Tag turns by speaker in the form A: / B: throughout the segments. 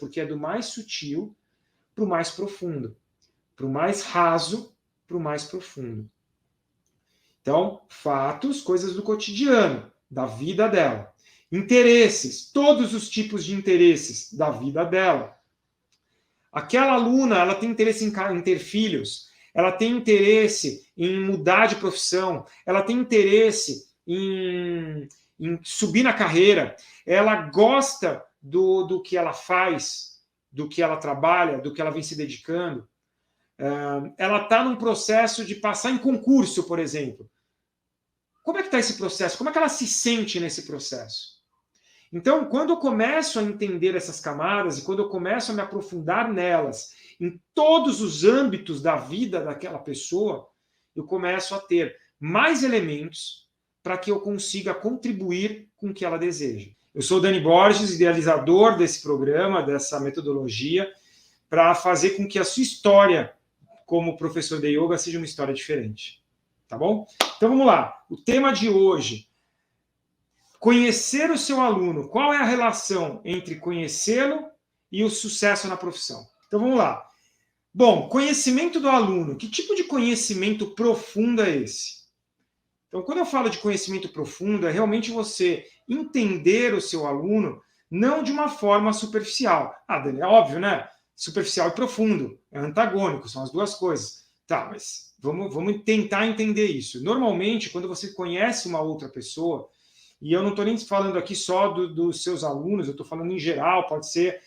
A: porque é do mais sutil para o mais profundo, para o mais raso para o mais profundo. Então, fatos, coisas do cotidiano, da vida dela. Interesses, todos os tipos de interesses da vida dela. Aquela aluna, ela tem interesse em ter filhos, ela tem interesse em mudar de profissão, ela tem interesse em subir na carreira, ela gosta do que ela faz, do que ela trabalha, do que ela vem se dedicando. Ela está num processo de passar em concurso, por exemplo. Como é que está esse processo? Como é que ela se sente nesse processo? Então, quando eu começo a entender essas camadas e quando eu começo a me aprofundar nelas, em todos os âmbitos da vida daquela pessoa, eu começo a ter mais elementos para que eu consiga contribuir com o que ela deseja. Eu sou o Dani Borges, idealizador desse programa, dessa metodologia, para fazer com que a sua história como professor de yoga seja uma história diferente. Tá bom? Então vamos lá. O tema de hoje: conhecer o seu aluno. Qual é a relação entre conhecê-lo e o sucesso na profissão? Então vamos lá. Bom, conhecimento do aluno. Que tipo de conhecimento profundo é esse? Então, quando eu falo de conhecimento profundo, é realmente você entender o seu aluno não de uma forma superficial. Ah, Dani, é óbvio, né? Superficial e profundo. É antagônico, são as duas coisas. Tá, mas vamos tentar entender isso. Normalmente, quando você conhece uma outra pessoa, e eu não estou nem falando aqui só dos seus alunos, eu estou falando em geral, pode ser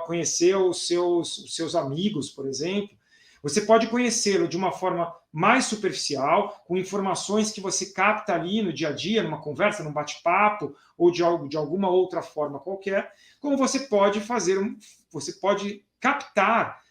A: conhecer os seus amigos, por exemplo. Você pode conhecê-lo de uma forma mais superficial, com informações que você capta ali no dia a dia, numa conversa, num bate-papo, ou de alguma outra forma qualquer, como você pode você pode captar,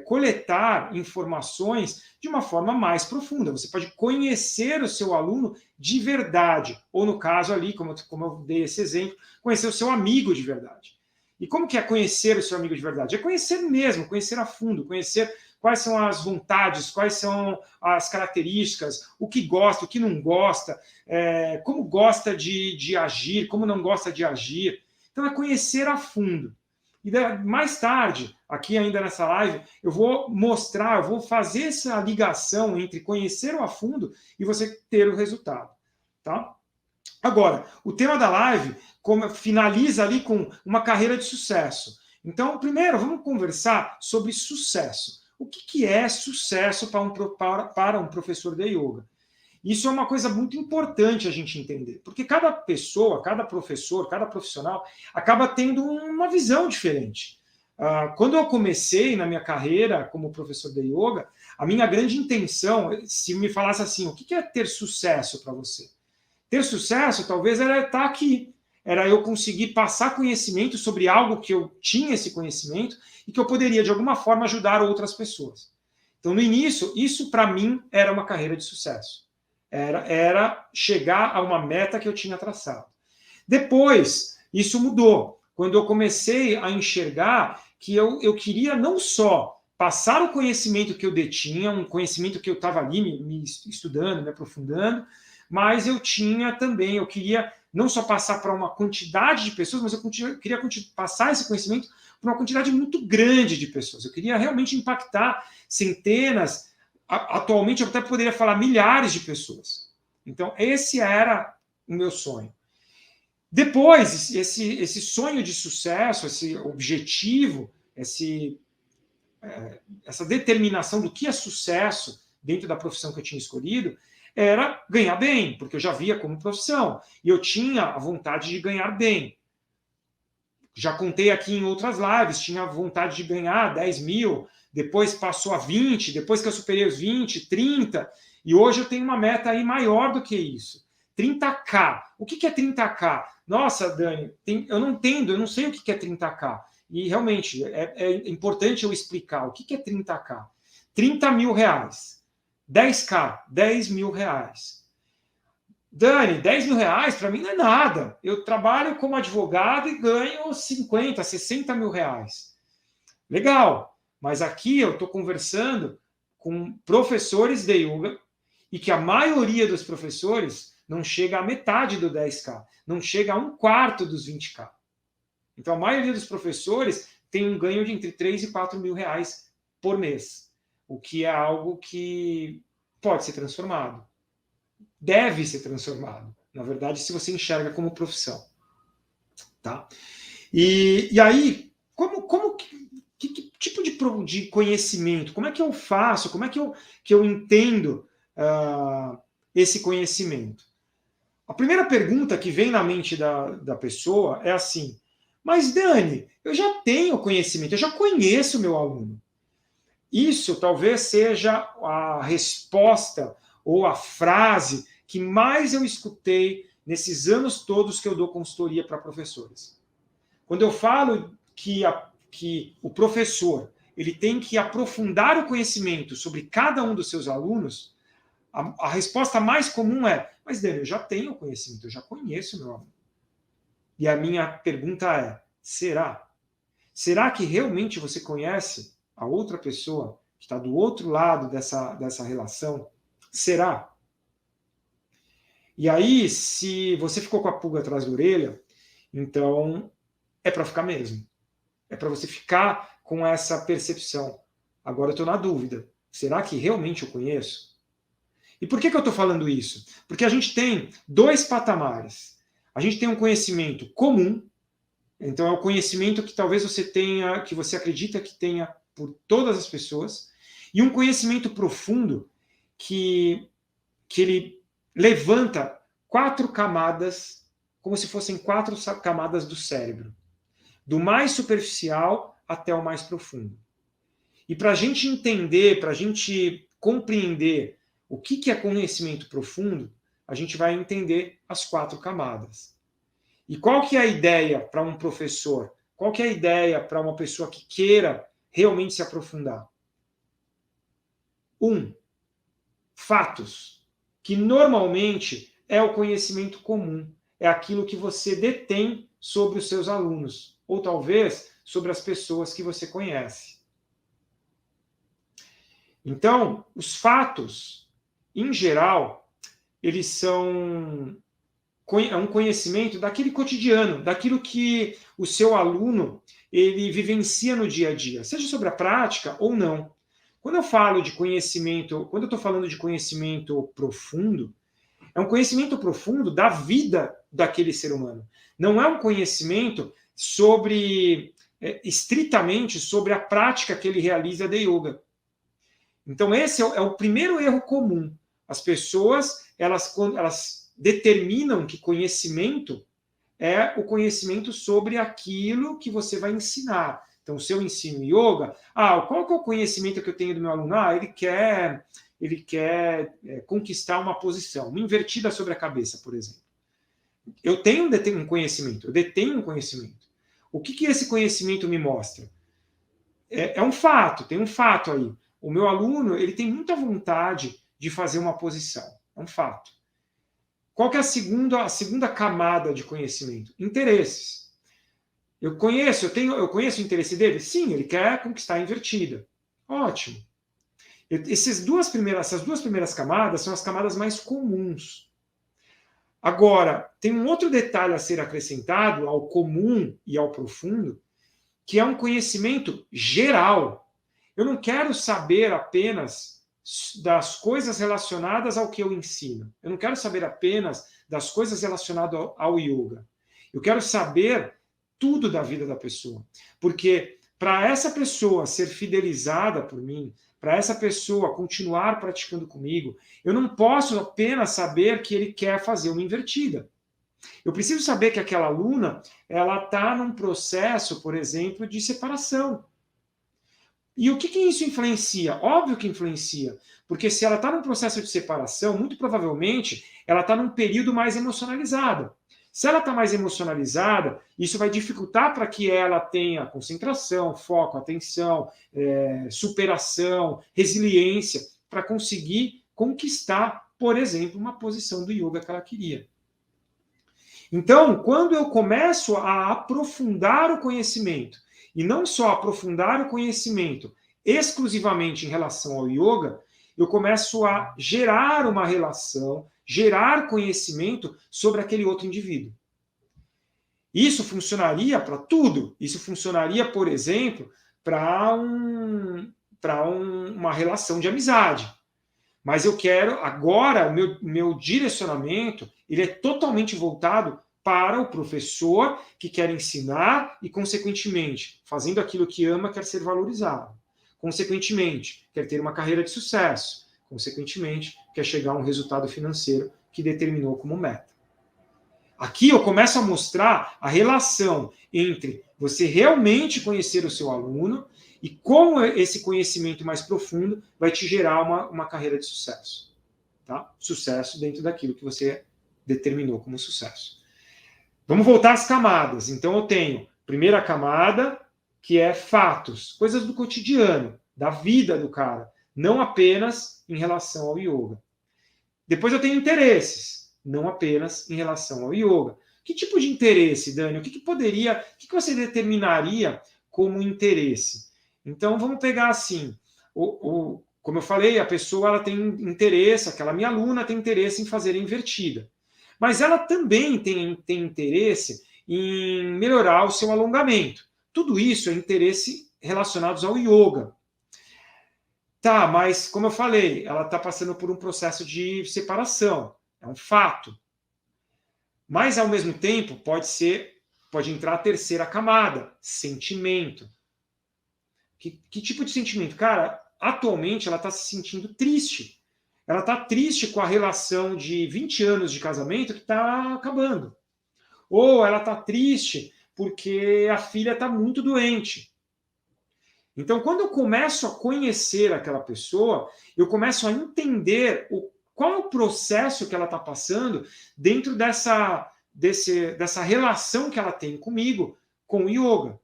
A: coletar informações de uma forma mais profunda. Você pode conhecer o seu aluno de verdade, ou no caso ali, como eu dei esse exemplo, conhecer o seu amigo de verdade. E como que é conhecer o seu amigo de verdade? É conhecer mesmo, conhecer a fundo, conhecer quais são as vontades, quais são as características, o que gosta, o que não gosta, como gosta de agir, como não gosta de agir. Então é conhecer a fundo. E mais tarde, aqui ainda nessa live, eu vou fazer essa ligação entre conhecer a fundo e você ter o resultado. Tá? Agora, o tema da live finaliza ali com uma carreira de sucesso. Então, primeiro, vamos conversar sobre sucesso. O que é sucesso para um professor de yoga? Isso é uma coisa muito importante a gente entender, porque cada pessoa, cada professor, cada profissional acaba tendo uma visão diferente. Quando eu comecei na minha carreira como professor de yoga, a minha grande intenção, se me falasse assim, o que é ter sucesso para você? Ter sucesso talvez era estar aqui, era eu conseguir passar conhecimento sobre algo que eu tinha esse conhecimento e que eu poderia, de alguma forma, ajudar outras pessoas. Então, no início, isso para mim era uma carreira de sucesso. Era chegar a uma meta que eu tinha traçado. Depois, isso mudou. Quando eu comecei a enxergar que eu queria não só passar o conhecimento que eu detinha, um conhecimento que eu estava ali me estudando, me aprofundando, mas eu queria não só passar para uma quantidade de pessoas, mas eu queria passar esse conhecimento para uma quantidade muito grande de pessoas. Eu queria realmente impactar centenas, atualmente eu até poderia falar milhares de pessoas. Então, esse era o meu sonho. Depois, esse sonho de sucesso, esse objetivo, essa determinação do que é sucesso dentro da profissão que eu tinha escolhido, era ganhar bem, porque eu já via como profissão. E eu tinha a vontade de ganhar bem. Já contei aqui em outras lives, tinha vontade de ganhar 10 mil, depois passou a 20, depois que eu superei os 20, 30, e hoje eu tenho uma meta aí maior do que isso. 30K. O que é 30K? Nossa, Dani, eu não entendo, eu não sei o que é 30K. E realmente é importante eu explicar o que é 30K. 30 mil reais. 10K, 10 mil reais. Dani, 10 mil reais para mim não é nada. Eu trabalho como advogado e ganho 50, 60 mil reais. Legal, mas aqui eu estou conversando com professores de yoga e que a maioria dos professores não chega à metade do 10K, não chega a um quarto dos 20K. Então a maioria dos professores tem um ganho de entre 3 e 4 mil reais por mês, o que é algo que pode ser transformado, deve ser transformado, na verdade, se você enxerga como profissão. Tá? E aí, que tipo de conhecimento, como é que eu faço, como é que eu entendo esse conhecimento? A primeira pergunta que vem na mente da pessoa é assim, mas Dani, eu já tenho conhecimento, eu já conheço o meu aluno. Isso talvez seja a resposta ou a frase que mais eu escutei nesses anos todos que eu dou consultoria para professores. Quando eu falo que o professor ele tem que aprofundar o conhecimento sobre cada um dos seus alunos, a resposta mais comum é, mas Dani, eu já tenho conhecimento, eu já conheço o meu aluno. E a minha pergunta é, será? Será que realmente você conhece a outra pessoa que está do outro lado dessa relação? Será? E aí, se você ficou com a pulga atrás da orelha, então é para ficar mesmo. É para você ficar com essa percepção. Agora eu estou na dúvida. Será que realmente eu conheço? E por que eu estou falando isso? Porque a gente tem dois patamares. A gente tem um conhecimento comum, então é o conhecimento que talvez você tenha, que você acredita que tenha por todas as pessoas, e um conhecimento profundo que ele levanta 4 camadas, como se fossem 4 camadas do cérebro, do mais superficial até o mais profundo. E para a gente entender, para a gente compreender o que é conhecimento profundo, a gente vai entender as 4 camadas. E qual que é a ideia para um professor? Qual que é a ideia para uma pessoa que queira realmente se aprofundar? 1. Fatos, que normalmente é o conhecimento comum, é aquilo que você detém sobre os seus alunos, ou talvez sobre as pessoas que você conhece. Então, os fatos, em geral, eles são um conhecimento daquele cotidiano, daquilo que o seu aluno ele vivencia no dia a dia, seja sobre a prática ou não. Quando eu falo de conhecimento, quando eu estou falando de conhecimento profundo, é um conhecimento profundo da vida daquele ser humano. Não é um conhecimento sobre estritamente sobre a prática que ele realiza de yoga. Então esse é o primeiro erro comum. As pessoas elas determinam que conhecimento é o conhecimento sobre aquilo que você vai ensinar. Então, se eu ensino yoga, qual que é o conhecimento que eu tenho do meu aluno? Ele quer conquistar uma posição, uma invertida sobre a cabeça, por exemplo. Eu tenho um conhecimento, eu detenho um conhecimento. O que esse conhecimento me mostra? É um fato, tem um fato aí. O meu aluno ele tem muita vontade de fazer uma posição, é um fato. Qual que é a segunda camada de conhecimento? Interesses. Eu conheço o interesse dele? Sim, ele quer conquistar a invertida. Ótimo. Essas duas primeiras camadas são as camadas mais comuns. Agora, tem um outro detalhe a ser acrescentado ao comum e ao profundo, que é um conhecimento geral. Eu não quero saber apenas das coisas relacionadas ao que eu ensino. Eu não quero saber apenas das coisas relacionadas ao yoga. Eu quero saber tudo da vida da pessoa. Porque para essa pessoa ser fidelizada por mim, para essa pessoa continuar praticando comigo, eu não posso apenas saber que ele quer fazer uma invertida. Eu preciso saber que aquela aluna ela está num processo, por exemplo, de separação. E o que isso influencia? Óbvio que influencia, porque se ela está num processo de separação, muito provavelmente ela está num período mais emocionalizado. Se ela está mais emocionalizada, isso vai dificultar para que ela tenha concentração, foco, atenção, superação, resiliência, para conseguir conquistar, por exemplo, uma posição do yoga que ela queria. Então, quando eu começo a aprofundar o conhecimento, e não só aprofundar o conhecimento exclusivamente em relação ao yoga, eu começo a gerar uma relação, gerar conhecimento sobre aquele outro indivíduo. Isso funcionaria para tudo. Isso funcionaria, por exemplo, para uma relação de amizade. Mas eu quero, agora, o meu direcionamento, ele é totalmente voltado para o professor que quer ensinar e, consequentemente, fazendo aquilo que ama, quer ser valorizado. Consequentemente, quer ter uma carreira de sucesso. Consequentemente, quer chegar a um resultado financeiro que determinou como meta. Aqui eu começo a mostrar a relação entre você realmente conhecer o seu aluno e como esse conhecimento mais profundo vai te gerar uma carreira de sucesso. Tá? Sucesso dentro daquilo que você determinou como sucesso. Vamos voltar às camadas. Então eu tenho a primeira camada, que é fatos, coisas do cotidiano, da vida do cara, não apenas em relação ao yoga. Depois eu tenho interesses, não apenas em relação ao yoga. Que tipo de interesse, Dani? O que você determinaria como interesse? Então vamos pegar assim, como eu falei, a pessoa ela tem interesse, aquela minha aluna tem interesse em fazer a invertida. Mas ela também tem interesse em melhorar o seu alongamento. Tudo isso é interesse relacionados ao yoga. Tá, mas como eu falei, ela está passando por um processo de separação. É um fato. Mas, ao mesmo tempo, pode entrar a terceira camada, sentimento. Que tipo de sentimento? Cara, atualmente ela está se sentindo triste. Ela está triste com a relação de 20 anos de casamento que está acabando. Ou ela está triste porque a filha está muito doente. Então, quando eu começo a conhecer aquela pessoa, eu começo a entender qual é o processo que ela está passando dentro dessa relação que ela tem comigo, com o yoga.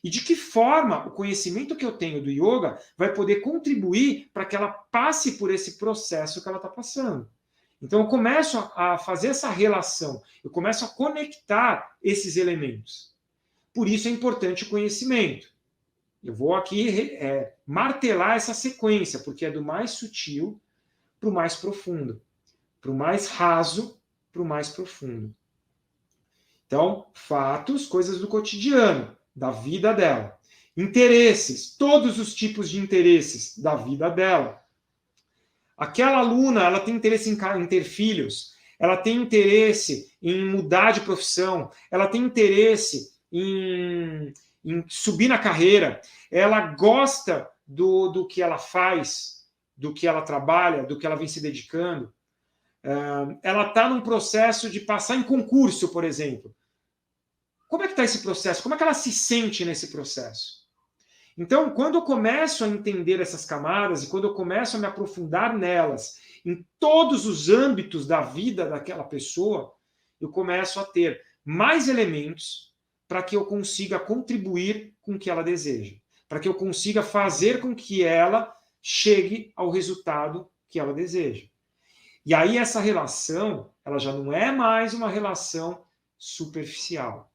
A: E de que forma o conhecimento que eu tenho do yoga vai poder contribuir para que ela passe por esse processo que ela está passando. Então, eu começo a fazer essa relação, eu começo a conectar esses elementos. Por isso é importante o conhecimento. Eu vou aqui martelar essa sequência, porque é do mais sutil para o mais profundo, para o mais raso para o mais profundo. Então, fatos, coisas do cotidiano, da vida dela. Interesses, todos os tipos de interesses da vida dela. Aquela aluna, ela tem interesse em ter filhos, ela tem interesse em mudar de profissão, ela tem interesse em subir na carreira, ela gosta do que ela faz, do que ela trabalha, do que ela vem se dedicando. Ela está num processo de passar em concurso, por exemplo. Como é que está esse processo? Como é que ela se sente nesse processo? Então, quando eu começo a entender essas camadas e quando eu começo a me aprofundar nelas, em todos os âmbitos da vida daquela pessoa, eu começo a ter mais elementos para que eu consiga contribuir com o que ela deseja, para que eu consiga fazer com que ela chegue ao resultado que ela deseja. E aí essa relação, ela já não é mais uma relação superficial.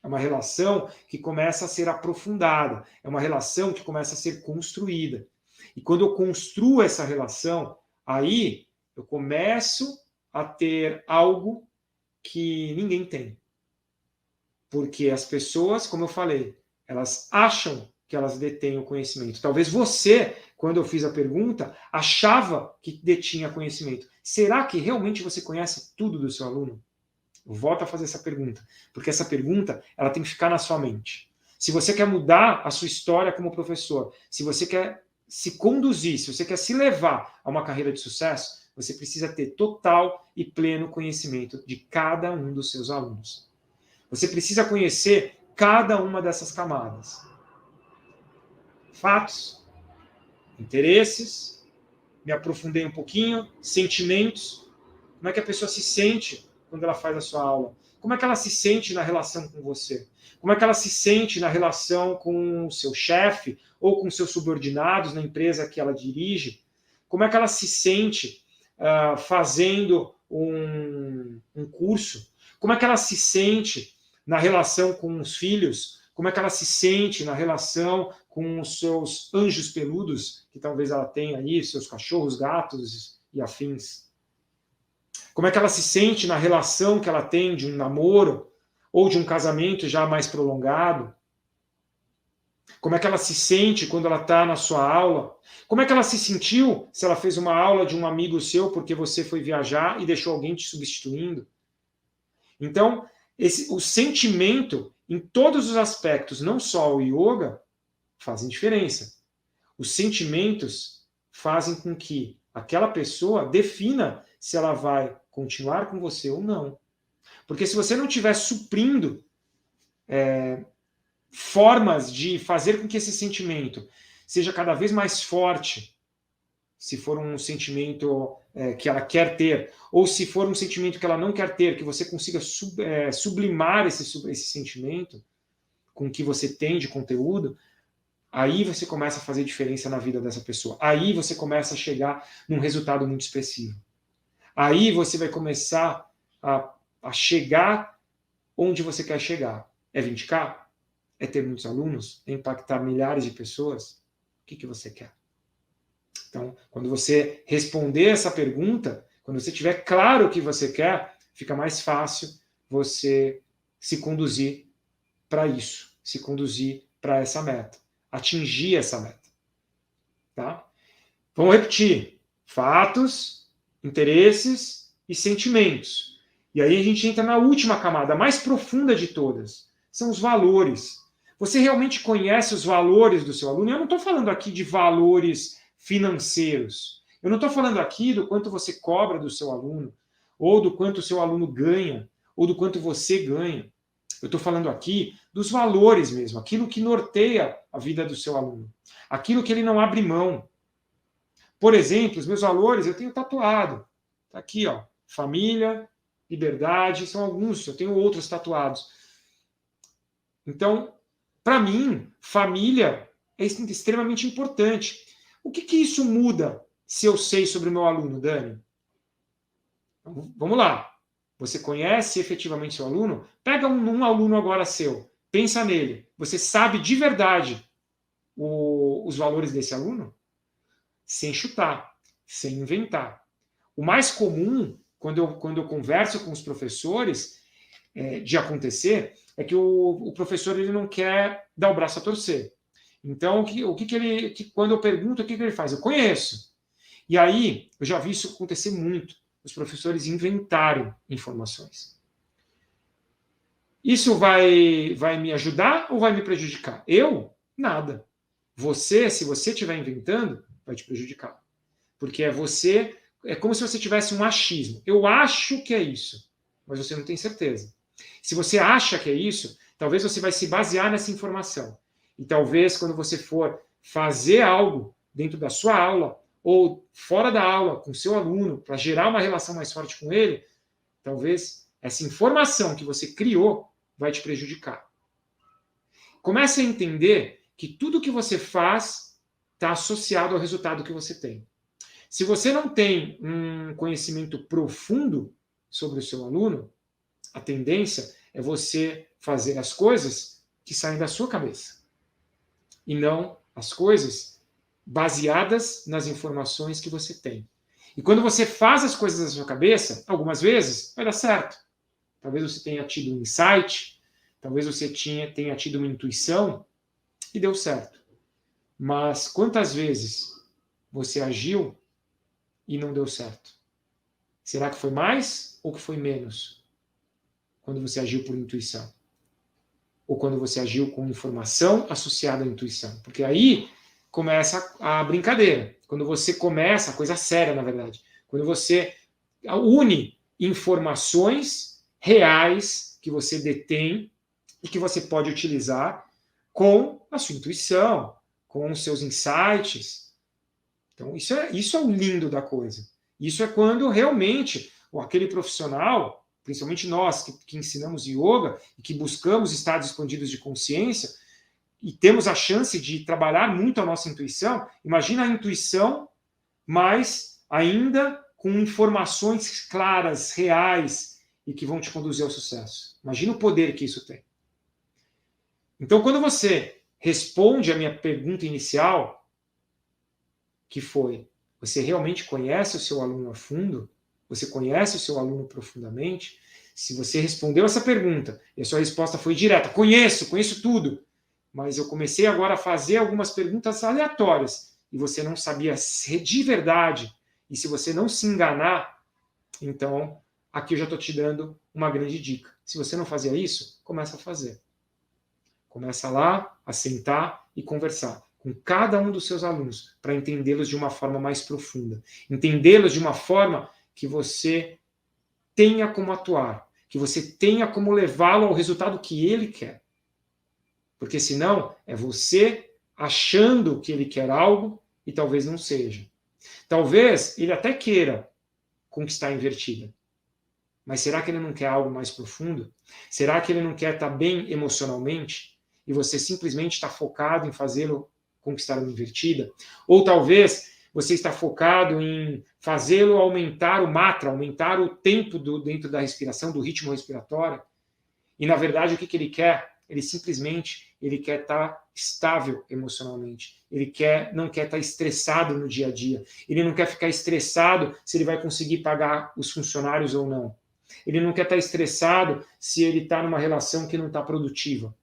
A: É uma relação que começa a ser aprofundada, é uma relação que começa a ser construída. E quando eu construo essa relação, aí eu começo a ter algo que ninguém tem. Porque as pessoas, como eu falei, elas acham que elas detêm o conhecimento. Talvez você, quando eu fiz a pergunta, achava que detinha conhecimento. Será que realmente você conhece tudo do seu aluno? Volta a fazer essa pergunta, porque essa pergunta ela tem que ficar na sua mente. Se você quer mudar a sua história como professor, se você quer se conduzir, se você quer se levar a uma carreira de sucesso, você precisa ter total e pleno conhecimento de cada um dos seus alunos. Você precisa conhecer cada uma dessas camadas. Fatos, interesses, me aprofundei um pouquinho, sentimentos, como é que a pessoa se sente quando ela faz a sua aula? Como é que ela se sente na relação com você? Como é que ela se sente na relação com o seu chefe ou com seus subordinados na empresa que ela dirige? Como é que ela se sente fazendo um curso? Como é que ela se sente na relação com os filhos? Como é que ela se sente na relação com os seus anjos peludos, que talvez ela tenha aí, seus cachorros, gatos e afins? Como é que ela se sente na relação que ela tem de um namoro ou de um casamento já mais prolongado? Como é que ela se sente quando ela está na sua aula? Como é que ela se sentiu se ela fez uma aula de um amigo seu porque você foi viajar e deixou alguém te substituindo? Então, o sentimento, em todos os aspectos, não só o yoga, fazem diferença. Os sentimentos fazem com que aquela pessoa defina se ela vai continuar com você ou não. Porque se você não estiver suprindo formas de fazer com que esse sentimento seja cada vez mais forte, se for um sentimento que ela quer ter, ou se for um sentimento que ela não quer ter, que você consiga sublimar esse sentimento com o que você tem de conteúdo, aí você começa a fazer diferença na vida dessa pessoa. Aí você começa a chegar num resultado muito expressivo. Aí você vai começar a chegar onde você quer chegar. É 20K? É ter muitos alunos? É impactar milhares de pessoas? O que você quer? Então, quando você responder essa pergunta, quando você tiver claro o que você quer, fica mais fácil você se conduzir para isso, se conduzir para essa meta, atingir essa meta. Tá? Vamos repetir: fatos, interesses e sentimentos. E aí a gente entra na última camada, a mais profunda de todas, são os valores. Você realmente conhece os valores do seu aluno? Eu não estou falando aqui de valores financeiros. Eu não estou falando aqui do quanto você cobra do seu aluno, ou do quanto o seu aluno ganha, ou do quanto você ganha. Eu estou falando aqui dos valores mesmo, aquilo que norteia a vida do seu aluno, aquilo que ele não abre mão. Por exemplo, os meus valores eu tenho tatuado. Está aqui, ó, família, liberdade, são alguns, eu tenho outros tatuados. Então, para mim, família é extremamente importante. O que isso muda se eu sei sobre o meu aluno, Dani? Vamos lá. Você conhece efetivamente seu aluno? Pega um aluno agora seu, pensa nele. Você sabe de verdade os valores desse aluno? Sem chutar, sem inventar. O mais comum, quando eu converso com os professores, de acontecer, é que o professor ele não quer dar o braço a torcer. Então, quando eu pergunto, o que ele faz? Eu conheço. E aí, eu já vi isso acontecer muito. Os professores inventarem informações. Isso vai me ajudar ou vai me prejudicar? Eu? Nada. Você, se você estiver inventando, vai te prejudicar. Porque é como se você tivesse um achismo. Eu acho que é isso, mas você não tem certeza. Se você acha que é isso, talvez você vai se basear nessa informação. E talvez quando você for fazer algo dentro da sua aula, ou fora da aula, com seu aluno, para gerar uma relação mais forte com ele, talvez essa informação que você criou vai te prejudicar. Comece a entender que tudo que você faz está associado ao resultado que você tem. Se você não tem um conhecimento profundo sobre o seu aluno, a tendência é você fazer as coisas que saem da sua cabeça. E não as coisas baseadas nas informações que você tem. E quando você faz as coisas da sua cabeça, algumas vezes vai dar certo. Talvez você tenha tido um insight, talvez você tenha tido uma intuição e deu certo. Mas quantas vezes você agiu e não deu certo? Será que foi mais ou que foi menos? Quando você agiu por intuição? Ou quando você agiu com informação associada à intuição? Porque aí começa a brincadeira. Quando você começa, a coisa séria, na verdade. Quando você une informações reais que você detém e que você pode utilizar com a sua intuição, com os seus insights. Então, isso é o lindo da coisa. Isso é quando realmente aquele profissional, principalmente nós que ensinamos yoga e que buscamos estados expandidos de consciência e temos a chance de trabalhar muito a nossa intuição, imagina a intuição, mas ainda com informações claras, reais e que vão te conduzir ao sucesso. Imagina o poder que isso tem. Então, quando você responde a minha pergunta inicial, que foi: você realmente conhece o seu aluno a fundo? Você conhece o seu aluno profundamente? Se você respondeu essa pergunta e a sua resposta foi direta, conheço tudo, mas eu comecei agora a fazer algumas perguntas aleatórias e você não sabia de verdade, e se você não se enganar, então aqui eu já estou te dando uma grande dica. Se você não fazia isso, começa a fazer. Começa lá a sentar e conversar com cada um dos seus alunos para entendê-los de uma forma mais profunda. Entendê-los de uma forma que você tenha como atuar, que você tenha como levá-lo ao resultado que ele quer. Porque senão é você achando que ele quer algo e talvez não seja. Talvez ele até queira conquistar a invertida. Mas será que ele não quer algo mais profundo? Será que ele não quer estar bem emocionalmente? E você simplesmente está focado em fazê-lo conquistar uma invertida? Ou talvez você está focado em fazê-lo aumentar o matra, aumentar o tempo dentro da respiração, do ritmo respiratório. E na verdade o que ele quer? Ele quer estar estável emocionalmente. Ele não quer estar estressado no dia a dia. Ele não quer ficar estressado se ele vai conseguir pagar os funcionários ou não. Ele não quer estar estressado se ele está numa relação que não está produtiva.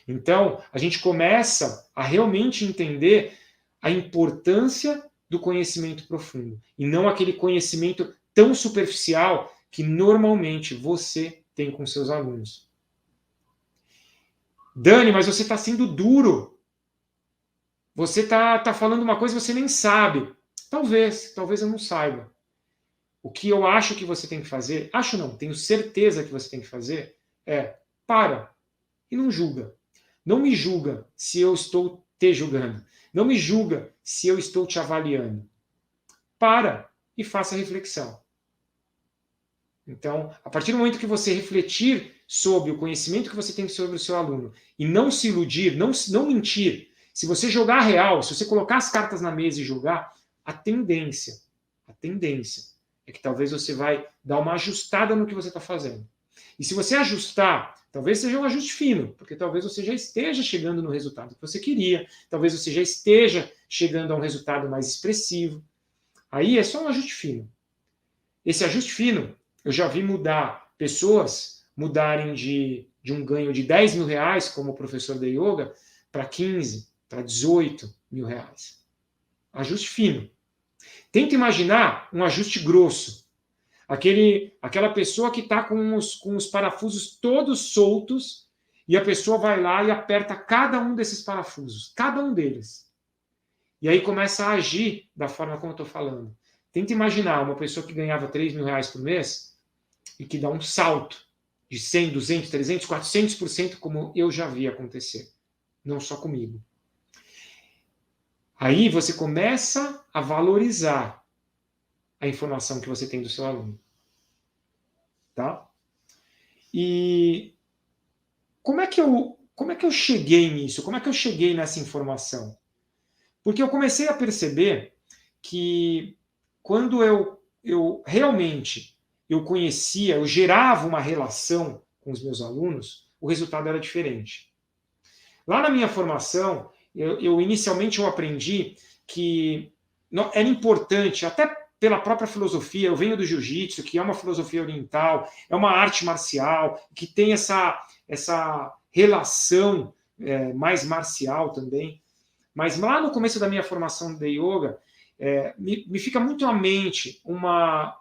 A: Então, a gente começa a realmente entender a importância do conhecimento profundo e não aquele conhecimento tão superficial que normalmente você tem com seus alunos. Dani, mas você está sendo duro. Você está falando uma coisa que você nem sabe. Talvez eu não saiba. O que eu acho que você tem que fazer, acho não, tenho certeza que você tem que fazer, para e não julga. Não me julga se eu estou te julgando. Não me julga se eu estou te avaliando. Para e faça a reflexão. Então, a partir do momento que você refletir sobre o conhecimento que você tem sobre o seu aluno e não se iludir, não mentir, se você jogar a real, se você colocar as cartas na mesa e jogar, a tendência é que talvez você vai dar uma ajustada no que você está fazendo. E se você ajustar, talvez seja um ajuste fino, porque talvez você já esteja chegando no resultado que você queria, talvez você já esteja chegando a um resultado mais expressivo. Aí é só um ajuste fino. Esse ajuste fino, eu já vi pessoas mudarem de um ganho de 10 mil reais como professor de yoga para 15, para 18 mil reais. Ajuste fino. Tenta imaginar um ajuste grosso. Aquela pessoa que está com os parafusos todos soltos e a pessoa vai lá e aperta cada um desses parafusos, cada um deles. E aí começa a agir da forma como eu estou falando. Tenta imaginar uma pessoa que ganhava 3 mil reais por mês e que dá um salto de 100, 200, 300, 400%, como eu já vi acontecer. Não só comigo. Aí você começa a valorizar a informação que você tem do seu aluno. Tá? E como é que eu cheguei nisso? Como é que eu cheguei nessa informação? Porque eu comecei a perceber que quando eu realmente conhecia, eu gerava uma relação com os meus alunos, o resultado era diferente. Lá na minha formação, inicialmente eu aprendi que era importante, até pela própria filosofia, eu venho do jiu-jitsu, que é uma filosofia oriental, é uma arte marcial, que tem essa relação mais marcial também. Mas lá no começo da minha formação de yoga, me fica muito à mente uma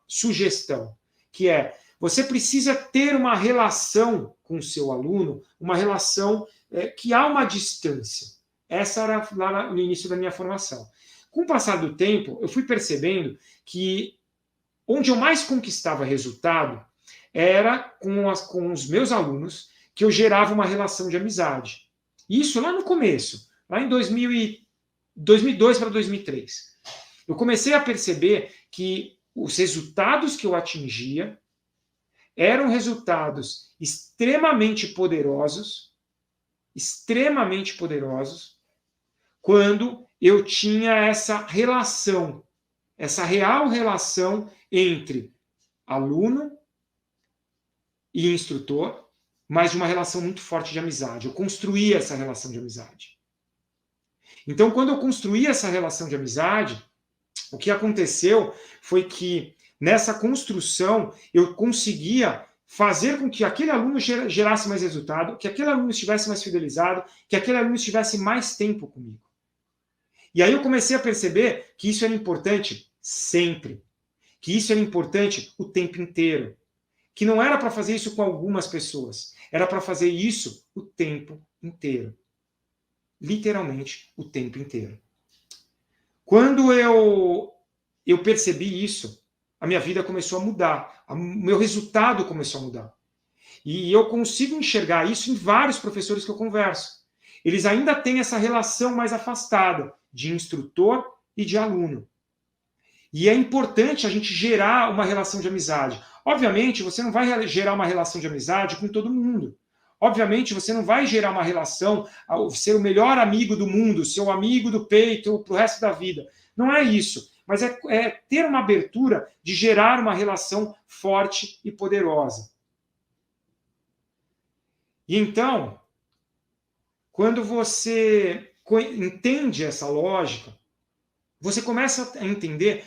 A: sugestão, que é, você precisa ter uma relação com o seu aluno, uma relação que há uma distância. Essa era lá no início da minha formação. Com o passar do tempo, eu fui percebendo que onde eu mais conquistava resultado era com os meus alunos, que eu gerava uma relação de amizade. Isso lá no começo, lá em 2002 para 2003. Eu comecei a perceber que os resultados que eu atingia eram resultados extremamente poderosos, quando eu tinha essa relação, essa real relação entre aluno e instrutor, mas de uma relação muito forte de amizade. Eu construía essa relação de amizade. Então, quando eu construí essa relação de amizade, o que aconteceu foi que nessa construção, eu conseguia fazer com que aquele aluno gerasse mais resultado, que aquele aluno estivesse mais fidelizado, que aquele aluno estivesse mais tempo comigo. E aí eu comecei a perceber que isso era importante sempre, que isso era importante o tempo inteiro, que não era para fazer isso com algumas pessoas, era para fazer isso o tempo inteiro. Literalmente o tempo inteiro. Quando eu percebi isso, a minha vida começou a mudar, o meu resultado começou a mudar. E eu consigo enxergar isso em vários professores que eu converso. Eles ainda têm essa relação mais afastada de instrutor e de aluno. E é importante a gente gerar uma relação de amizade. Obviamente, você não vai gerar uma relação de amizade com todo mundo. Obviamente, você não vai gerar uma relação, ser o melhor amigo do mundo, seu amigo do peito para o resto da vida. Não é isso. Mas é ter uma abertura de gerar uma relação forte e poderosa. E então, quando você entende essa lógica, você começa a entender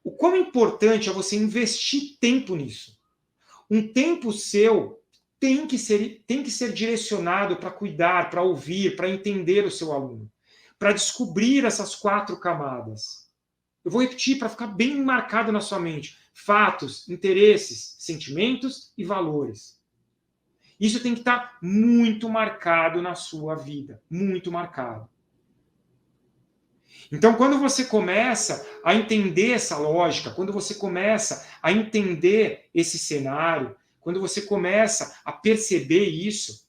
A: o quão importante é você investir tempo nisso. Um tempo seu tem que ser direcionado para cuidar, para ouvir, para entender o seu aluno, para descobrir essas 4 camadas. Eu vou repetir para ficar bem marcado na sua mente. Fatos, interesses, sentimentos e valores. Isso tem que estar muito marcado na sua vida. Muito marcado. Então, quando você começa a entender essa lógica, quando você começa a entender esse cenário, quando você começa a perceber isso,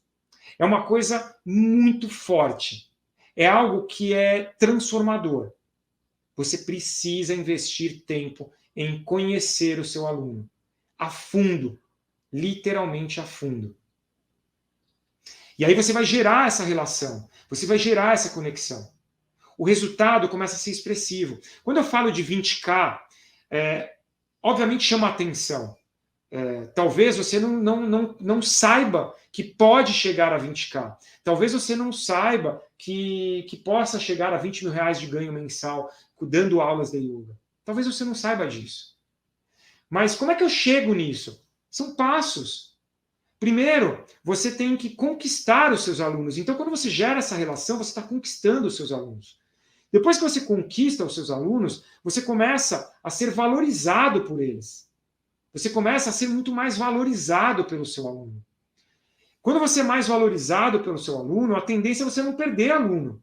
A: é uma coisa muito forte. É algo que é transformador. Você precisa investir tempo em conhecer o seu aluno. A fundo. Literalmente a fundo. E aí você vai gerar essa relação. Você vai gerar essa conexão. O resultado começa a ser expressivo. Quando eu falo de 20K, obviamente chama atenção. Talvez você não saiba que pode chegar a 20K. Talvez você não saiba que possa chegar a 20 mil reais de ganho mensal dando aulas de yoga. Talvez você não saiba disso. Mas como é que eu chego nisso? São passos. Primeiro, você tem que conquistar os seus alunos. Então, quando você gera essa relação, você está conquistando os seus alunos. Depois que você conquista os seus alunos, você começa a ser valorizado por eles. Você começa a ser muito mais valorizado pelo seu aluno. Quando você é mais valorizado pelo seu aluno, a tendência é você não perder aluno.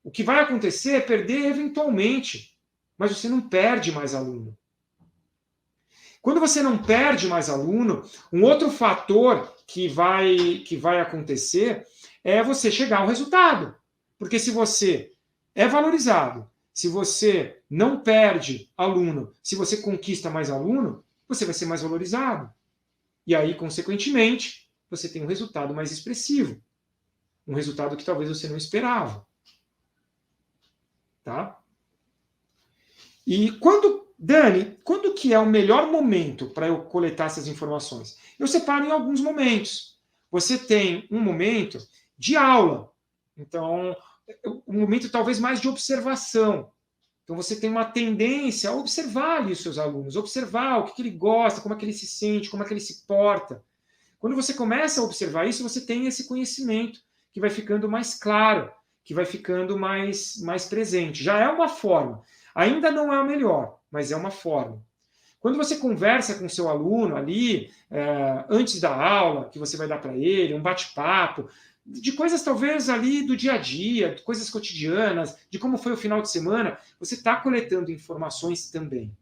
A: O que vai acontecer é perder eventualmente, mas você não perde mais aluno. Quando você não perde mais aluno, um outro fator que vai acontecer é você chegar ao resultado. Porque se você é valorizado, se você não perde aluno, se você conquista mais aluno, você vai ser mais valorizado. E aí, consequentemente, você tem um resultado mais expressivo. Um resultado que talvez você não esperava. Tá? E Dani, quando que é o melhor momento para eu coletar essas informações? Eu separo em alguns momentos. Você tem um momento de aula. Então, um momento talvez mais de observação. Então, você tem uma tendência a observar ali os seus alunos, observar o que ele gosta, como é que ele se sente, como é que ele se porta. Quando você começa a observar isso, você tem esse conhecimento que vai ficando mais claro, que vai ficando mais presente. Já é uma forma. Ainda não é a melhor, mas é uma forma. Quando você conversa com o seu aluno ali, antes da aula, que você vai dar para ele, um bate-papo, de coisas talvez ali do dia a dia, de coisas cotidianas, de como foi o final de semana, você está coletando informações também.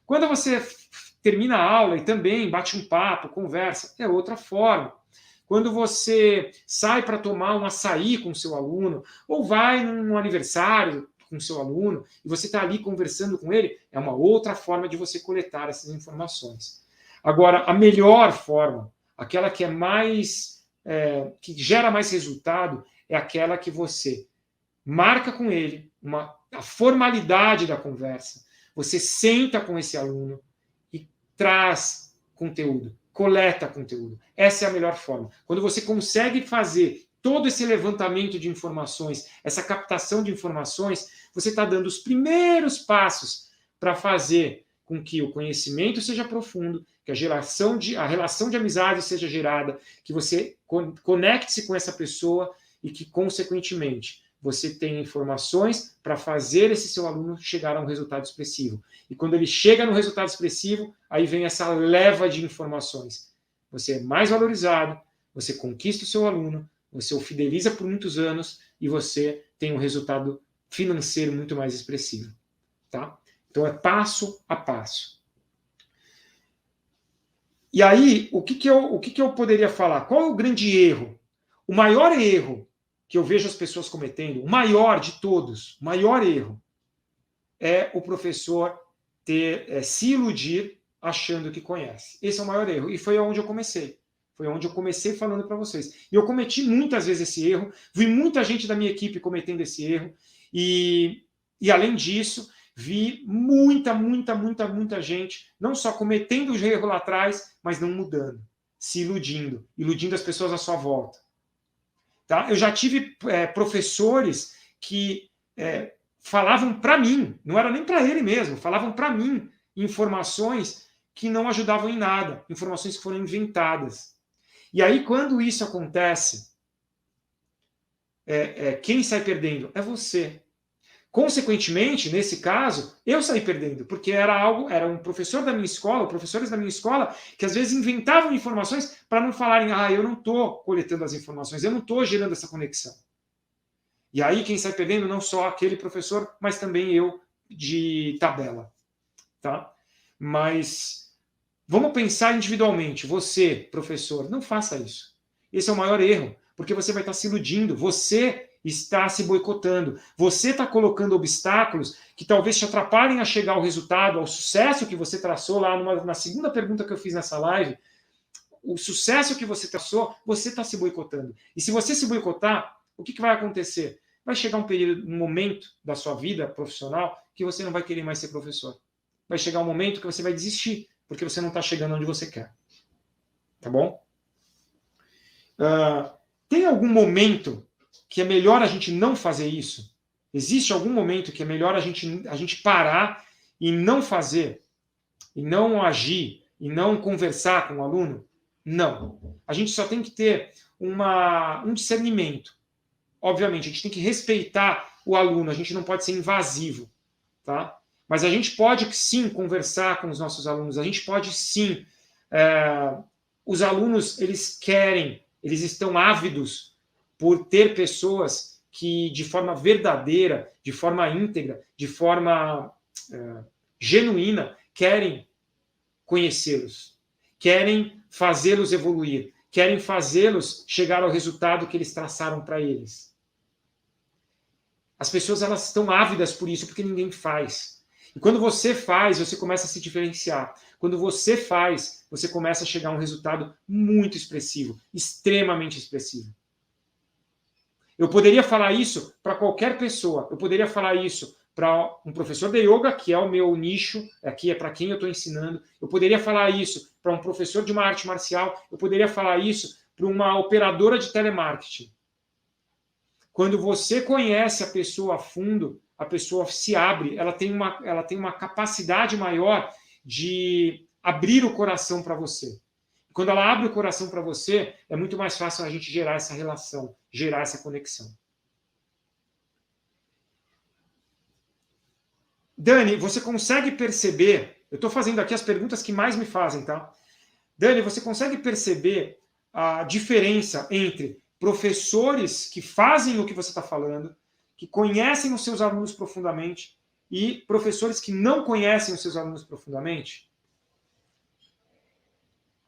A: Quando você termina a aula e também bate um papo, conversa, é outra forma. Quando você sai para tomar um açaí com o seu aluno, ou vai num aniversário com o seu aluno, e você está ali conversando com ele, é uma outra forma de você coletar essas informações. Agora, a melhor forma, aquela que é mais que gera mais resultado, é aquela que você marca com ele a formalidade da conversa. Você senta com esse aluno e traz conteúdo, coleta conteúdo. Essa é a melhor forma. Quando você consegue fazer todo esse levantamento de informações, essa captação de informações, você está dando os primeiros passos para fazer com que o conhecimento seja profundo, que a relação de amizade seja gerada, que você conecte-se com essa pessoa e que, consequentemente, você tenha informações para fazer esse seu aluno chegar a um resultado expressivo. E quando ele chega no resultado expressivo, aí vem essa leva de informações. Você é mais valorizado, você conquista o seu aluno, você o fideliza por muitos anos e você tem um resultado financeiro muito mais expressivo. Tá? Então é passo a passo. E aí, o que eu poderia falar? Qual é o grande erro? O maior erro que eu vejo as pessoas cometendo, o maior de todos, o maior erro, é o professor se iludir achando que conhece. Esse é o maior erro. E foi onde eu comecei. Foi onde eu comecei falando para vocês. E eu cometi muitas vezes esse erro, vi muita gente da minha equipe cometendo esse erro, e além disso, vi muita gente, não só cometendo o erro lá atrás, mas não mudando, se iludindo as pessoas à sua volta. Tá? Eu já tive professores que falavam para mim, não era nem para ele mesmo, falavam para mim informações que não ajudavam em nada, informações que foram inventadas. E aí, quando isso acontece, quem sai perdendo? É você. Consequentemente, nesse caso, eu saí perdendo, porque era um professor da minha escola, professores da minha escola, que às vezes inventavam informações para não falarem, eu não estou coletando as informações, eu não estou gerando essa conexão. E aí quem sai perdendo não só aquele professor, mas também eu de tabela. Tá? Mas vamos pensar individualmente. Você, professor, não faça isso. Esse é o maior erro, porque você vai estar se iludindo, você está se boicotando, você está colocando obstáculos que talvez te atrapalhem a chegar ao resultado, ao sucesso que você traçou lá na segunda pergunta que eu fiz nessa live. O sucesso que você traçou, você está se boicotando. E se você se boicotar, o que vai acontecer? Vai chegar um momento da sua vida profissional que você não vai querer mais ser professor. Vai chegar um momento que você vai desistir, porque você não está chegando onde você quer. Tá bom? Tem algum momento que é melhor a gente não fazer isso? Existe algum momento que é melhor a gente parar e não fazer, e não agir, e não conversar com o aluno? Não. A gente só tem que ter um discernimento. Obviamente, a gente tem que respeitar o aluno, a gente não pode ser invasivo. Tá? Mas a gente pode sim conversar com os nossos alunos, a gente pode sim. Os alunos, eles estão ávidos por ter pessoas que, de forma verdadeira, de forma íntegra, de forma genuína, querem conhecê-los, querem fazê-los evoluir, querem fazê-los chegar ao resultado que eles traçaram para eles. As pessoas, elas estão ávidas por isso, porque ninguém faz. E quando você faz, você começa a se diferenciar. Quando você faz, você começa a chegar a um resultado muito expressivo, extremamente expressivo. Eu poderia falar isso para qualquer pessoa. Eu poderia falar isso para um professor de yoga, que é o meu nicho, aqui é para quem eu estou ensinando. Eu poderia falar isso para um professor de uma arte marcial. Eu poderia falar isso para uma operadora de telemarketing. Quando você conhece a pessoa a fundo, a pessoa se abre, ela tem uma capacidade maior de abrir o coração para você. Quando ela abre o coração para você, é muito mais fácil a gente gerar essa relação, gerar essa conexão. Dani, você consegue perceber... Eu estou fazendo aqui as perguntas que mais me fazem, tá? Dani, você consegue perceber a diferença entre professores que fazem o que você está falando, que conhecem os seus alunos profundamente, e professores que não conhecem os seus alunos profundamente?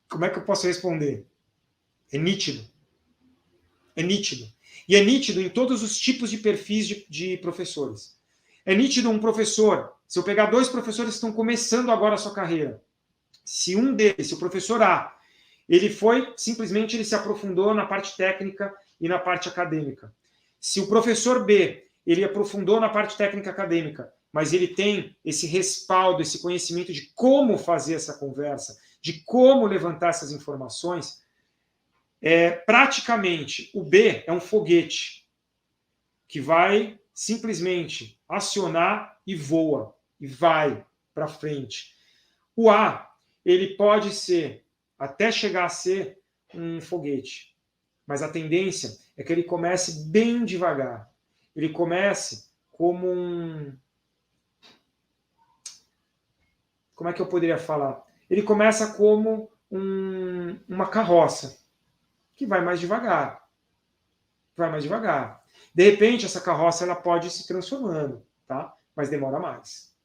A: Como é que eu posso responder? É nítido. É nítido. E é nítido em todos os tipos de perfis de professores. É nítido um professor, se eu pegar 2 professores que estão começando agora a sua carreira, se um deles, se o professor A, ele se aprofundou na parte técnica e na parte acadêmica. Se o professor B, ele aprofundou na parte técnica acadêmica, mas ele tem esse respaldo, esse conhecimento de como fazer essa conversa, de como levantar essas informações, praticamente o B é um foguete que vai simplesmente acionar e voa, e vai para frente. O A, ele pode ser, até chegar a ser um foguete, mas a tendência é que ele comece bem devagar. Ele comece como um... Como é que eu poderia falar? Ele começa como uma carroça, que vai mais devagar. Vai mais devagar. De repente, essa carroça ela pode ir se transformando, tá? Mas demora mais.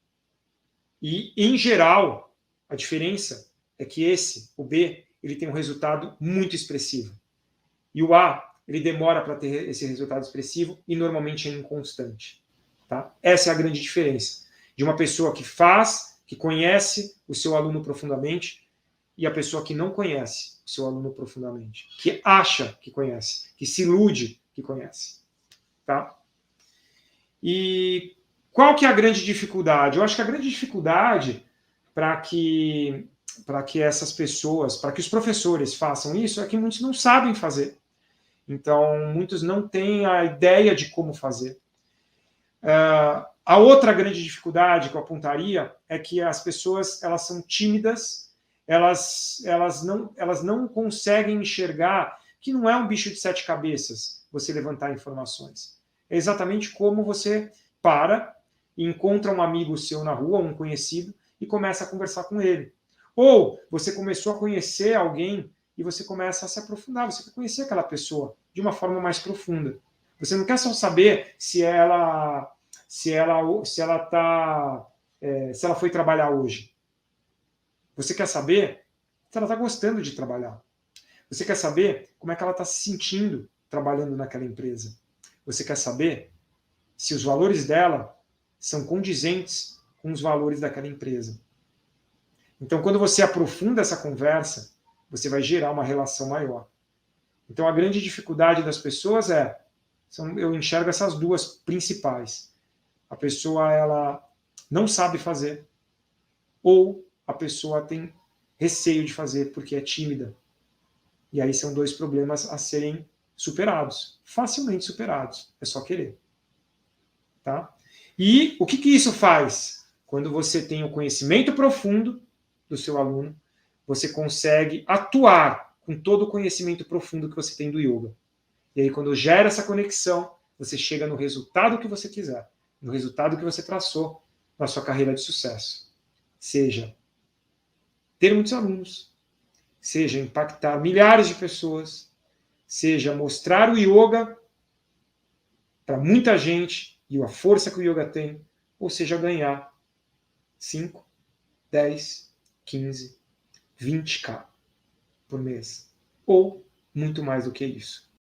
A: E, em geral, a diferença é que o B, ele tem um resultado muito expressivo. E o A, ele demora para ter esse resultado expressivo e normalmente é inconstante. Tá? Essa é a grande diferença de uma pessoa que faz, que conhece o seu aluno profundamente, e a pessoa que não conhece o seu aluno profundamente, que acha que conhece, que se ilude que conhece. Tá? E qual que é a grande dificuldade? Eu acho que a grande dificuldade para que essas pessoas, para que os professores façam isso, é que muitos não sabem fazer. Então, muitos não têm a ideia de como fazer. A outra grande dificuldade que eu apontaria é que as pessoas elas são tímidas, elas não conseguem enxergar que não é um bicho de sete cabeças você levantar informações. É exatamente como você para e encontra um amigo seu na rua, um conhecido, e começa a conversar com ele. Ou você começou a conhecer alguém e você começa a se aprofundar, você quer conhecer aquela pessoa de uma forma mais profunda. Você não quer só saber se ela foi trabalhar hoje. Você quer saber se ela está gostando de trabalhar. Você quer saber como é que ela está se sentindo trabalhando naquela empresa. Você quer saber se os valores dela são condizentes com os valores daquela empresa. Então, quando você aprofunda essa conversa, você vai gerar uma relação maior. Então, a grande dificuldade das pessoas eu enxergo essas duas principais. A pessoa ela não sabe fazer, ou a pessoa tem receio de fazer porque é tímida. E aí são dois problemas a serem superados, facilmente superados, é só querer. Tá? E o que isso faz? Quando você tem o conhecimento profundo do seu aluno, você consegue atuar com todo o conhecimento profundo que você tem do yoga. E aí, quando gera essa conexão, você chega no resultado que você quiser, no resultado que você traçou na sua carreira de sucesso. Seja ter muitos alunos, seja impactar milhares de pessoas, seja mostrar o yoga para muita gente e a força que o yoga tem, ou seja, ganhar 5, 10, 15, 20k por mês. Ou muito mais do que isso.